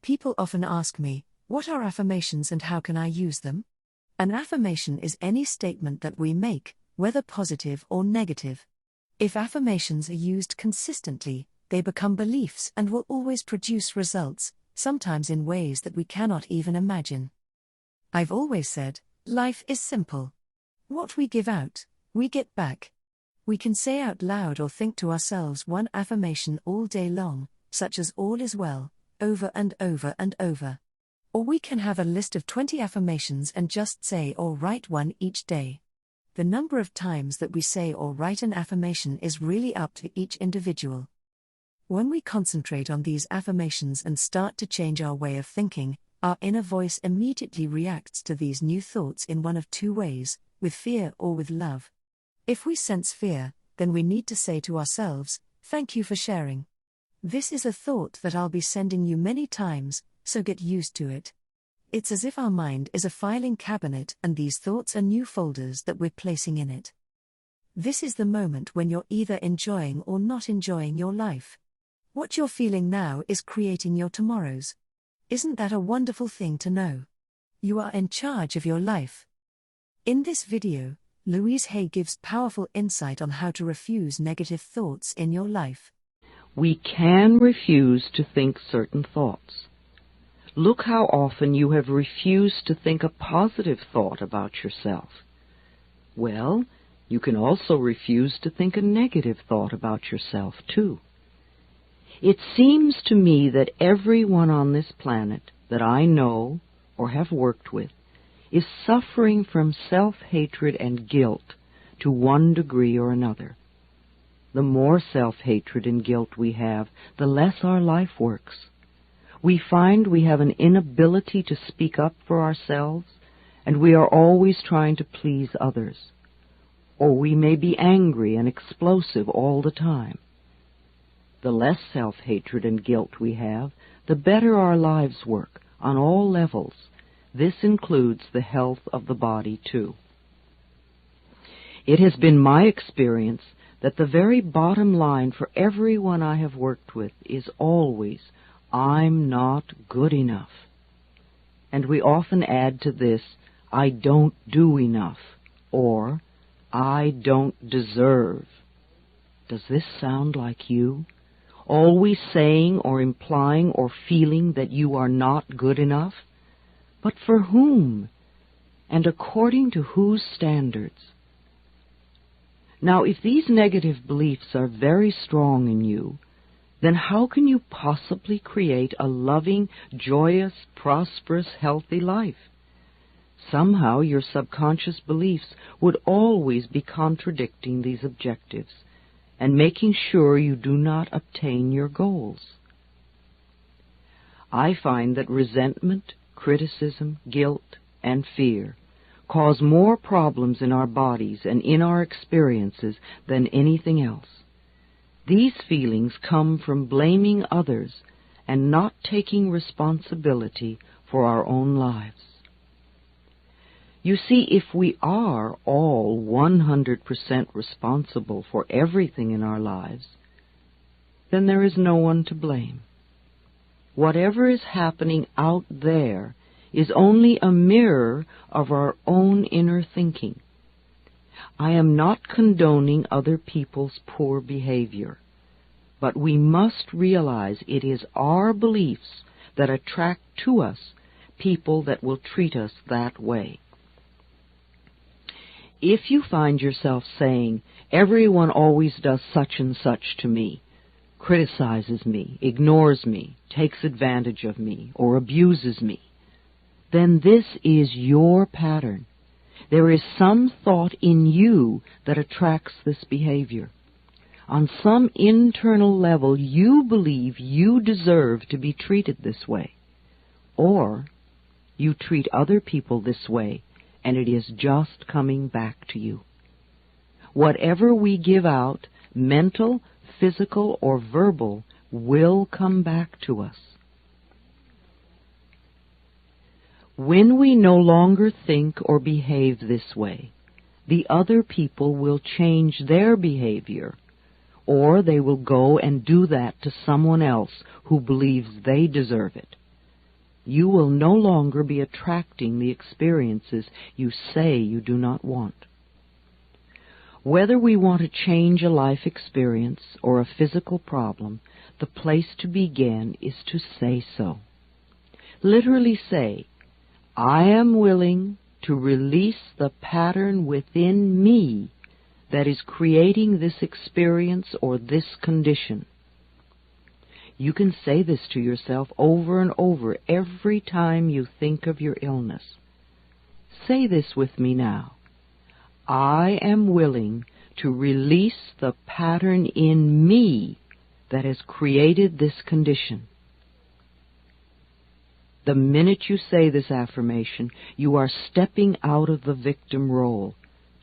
People often ask me, what are affirmations and how can I use them? An affirmation is any statement that we make, whether positive or negative. If affirmations are used consistently, they become beliefs and will always produce results, sometimes in ways that we cannot even imagine. I've always said, life is simple. What we give out, we get back. We can say out loud or think to ourselves one affirmation all day long, such as all is well, over and over and over. Or we can have a list of 20 affirmations and just say or write one each day. The number of times that we say or write an affirmation is really up to each individual. When we concentrate on these affirmations and start to change our way of thinking, our inner voice immediately reacts to these new thoughts in one of two ways, with fear or with love. If we sense fear, then we need to say to ourselves, "Thank you for sharing. This is a thought that I'll be sending you many times, so get used to it." It's as if our mind is a filing cabinet and these thoughts are new folders that we're placing in it. This is the moment when you're either enjoying or not enjoying your life. What you're feeling now is creating your tomorrows. Isn't that a wonderful thing to know? You are in charge of your life. In this video, Louise gives powerful insight on how to refuse negative thoughts in your life. We can refuse to think certain thoughts. Look how often you have refused to think a positive thought about yourself. Well, you can also refuse to think a negative thought about yourself, too. It seems to me that everyone on this planet that I know or have worked with is suffering from self-hatred and guilt to one degree or another. The more self-hatred and guilt we have, the less our life works. We find we have an inability to speak up for ourselves, and we are always trying to please others. Or we may be angry and explosive all the time. The less self-hatred and guilt we have, the better our lives work, on all levels. This includes the health of the body, too. It has been my experience that the very bottom line for everyone I have worked with is always, "I'm not good enough." And we often add to this, "I don't do enough," or "I don't deserve." Does this sound like you? Always saying or implying or feeling that you are not good enough? But for whom? And according to whose standards? Now, if these negative beliefs are very strong in you, then how can you possibly create a loving, joyous, prosperous, healthy life? Somehow your subconscious beliefs would always be contradicting these objectives and making sure you do not obtain your goals. I find that resentment, criticism, guilt, and fear cause more problems in our bodies and in our experiences than anything else. These feelings come from blaming others and not taking responsibility for our own lives. You see, if we are all 100% responsible for everything in our lives, then there is no one to blame. Whatever is happening out there is only a mirror of our own inner thinking. I am not condoning other people's poor behavior, but we must realize it is our beliefs that attract to us people that will treat us that way. If you find yourself saying, "Everyone always does such and such to me," criticizes me, ignores me, takes advantage of me, or abuses me, then this is your pattern. There is some thought in you that attracts this behavior. On some internal level, you believe you deserve to be treated this way, or you treat other people this way, and it is just coming back to you. Whatever we give out, mental, physical, or verbal, will come back to us. When we no longer think or behave this way, the other people will change their behavior, or they will go and do that to someone else who believes they deserve it. you will no longer be attracting the experiences you say you do not want. Whether we want to change a life experience or a physical problem, the place to begin is to say so. Literally say, I am willing to release the pattern within me that is creating this experience or this condition. You can say this to yourself over and over every time you think of your illness. Say this with me now. I am willing to release the pattern in me that has created this condition. The minute you say this affirmation, you are stepping out of the victim role.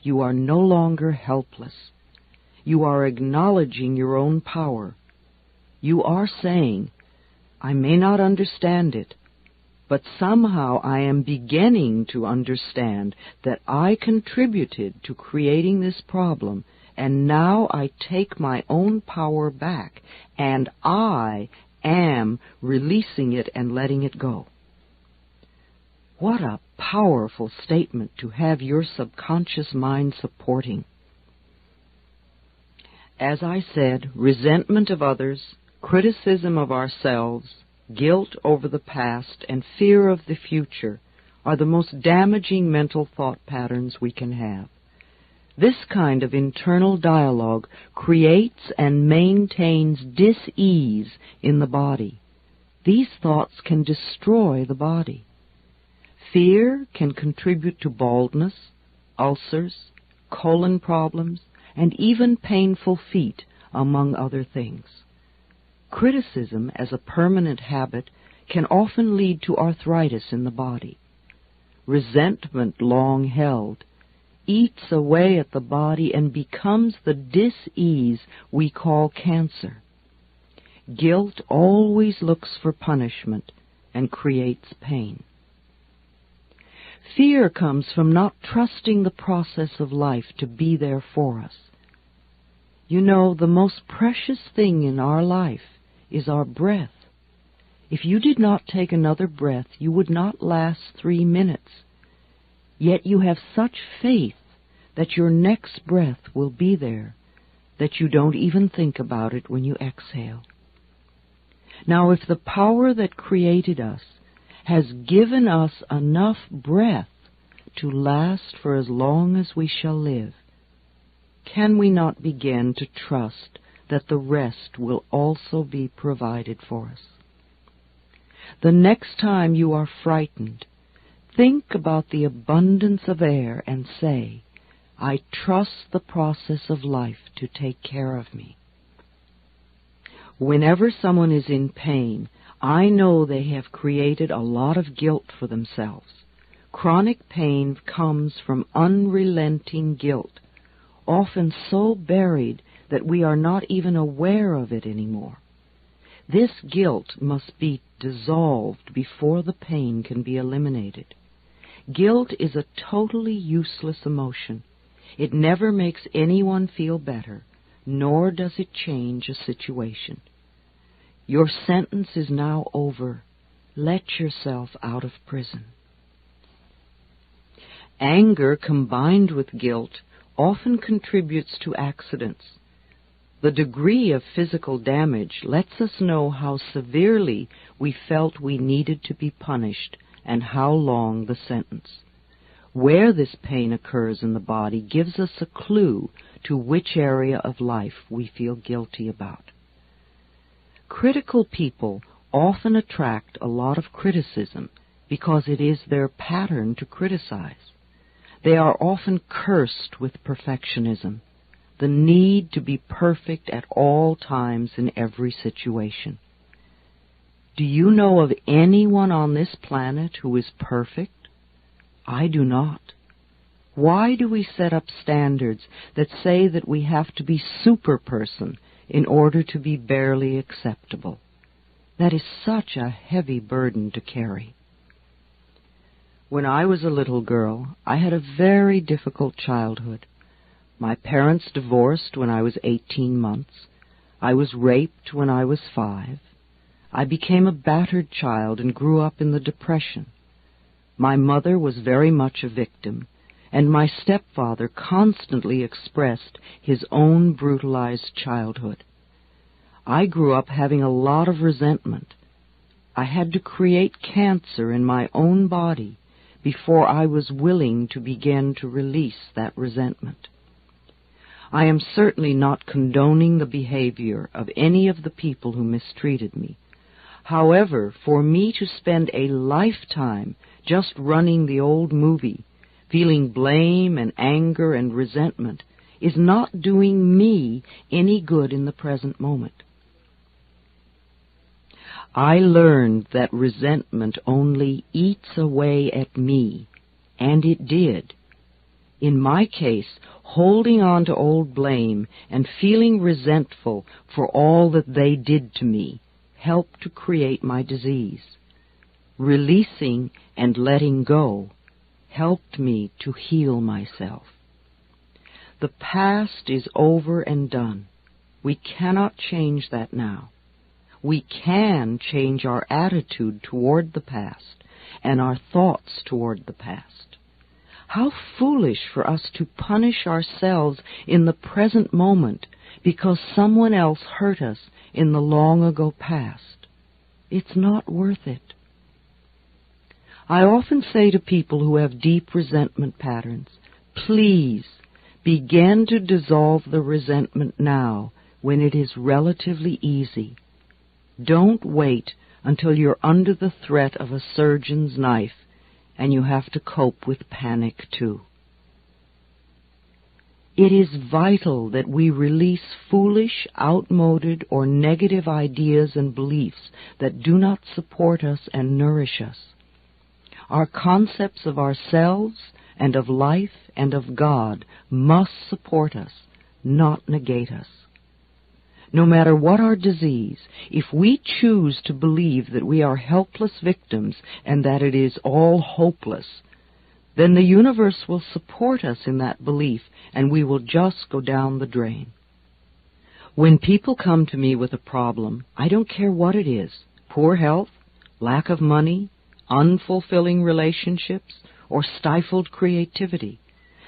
You are no longer helpless. You are acknowledging your own power. You are saying, I may not understand it, but somehow I am beginning to understand that I contributed to creating this problem, and now I take my own power back, and I am releasing it and letting it go. What a powerful statement to have your subconscious mind supporting. As I said, resentment of others, criticism of ourselves, guilt over the past, and fear of the future are the most damaging mental thought patterns we can have. This kind of internal dialogue creates and maintains dis-ease in the body. These thoughts can destroy the body. Fear can contribute to baldness, ulcers, colon problems, and even painful feet, among other things. Criticism, as a permanent habit, can often lead to arthritis in the body. Resentment, long held, eats away at the body and becomes the dis-ease we call cancer. Guilt always looks for punishment and creates pain. Fear comes from not trusting the process of life to be there for us. You know, the most precious thing in our life is our breath. If you did not take another breath, you would not last 3 minutes. Yet you have such faith that your next breath will be there, that you don't even think about it when you exhale. Now, if the power that created us has given us enough breath to last for as long as we shall live, can we not begin to trust that the rest will also be provided for us? The next time you are frightened, think about the abundance of air and say, I trust the process of life to take care of me. Whenever someone is in pain, I know they have created a lot of guilt for themselves. Chronic pain comes from unrelenting guilt, often so buried that we are not even aware of it anymore. This guilt must be dissolved before the pain can be eliminated. Guilt is a totally useless emotion. It never makes anyone feel better, nor does it change a situation. Your sentence is now over. Let yourself out of prison. Anger combined with guilt often contributes to accidents. The degree of physical damage lets us know how severely we felt we needed to be punished and how long the sentence. Where this pain occurs in the body gives us a clue to which area of life we feel guilty about. Critical people often attract a lot of criticism because it is their pattern to criticize. They are often cursed with perfectionism, the need to be perfect at all times in every situation. Do you know of anyone on this planet who is perfect? I do not. Why do we set up standards that say that we have to be superperson in order to be barely acceptable? That is such a heavy burden to carry. When I was a little girl, I had a very difficult childhood. My parents divorced when I was 18 months. I was raped when I was 5. I became a battered child and grew up in the Depression. My mother was very much a victim, and my stepfather constantly expressed his own brutalized childhood. I grew up having a lot of resentment. I had to create cancer in my own body before I was willing to begin to release that resentment. I am certainly not condoning the behavior of any of the people who mistreated me. However, for me to spend a lifetime just running the old movie, feeling blame and anger and resentment, is not doing me any good in the present moment. I learned that resentment only eats away at me, and it did. In my case, holding on to old blame and feeling resentful for all that they did to me helped to create my disease. Releasing and letting go helped me to heal myself. The past is over and done. We cannot change that now. We can change our attitude toward the past and our thoughts toward the past. How foolish for us to punish ourselves in the present moment because someone else hurt us in the long ago past. It's not worth it. I often say to people who have deep resentment patterns, please begin to dissolve the resentment now when it is relatively easy. Don't wait until you're under the threat of a surgeon's knife and you have to cope with panic too. It is vital that we release foolish, outmoded, or negative ideas and beliefs that do not support us and nourish us. Our concepts of ourselves and of life and of God must support us, not negate us. No matter what our disease, if we choose to believe that we are helpless victims and that it is all hopeless, then the universe will support us in that belief and we will just go down the drain. When people come to me with a problem, I don't care what it is, poor health, lack of money, unfulfilling relationships, or stifled creativity.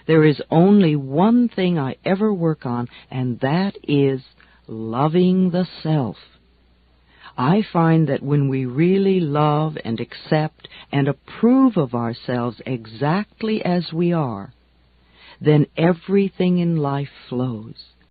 There is only one thing I ever work on, and that is loving the self. I find that when we really love and accept and approve of ourselves exactly as we are, then everything in life flows.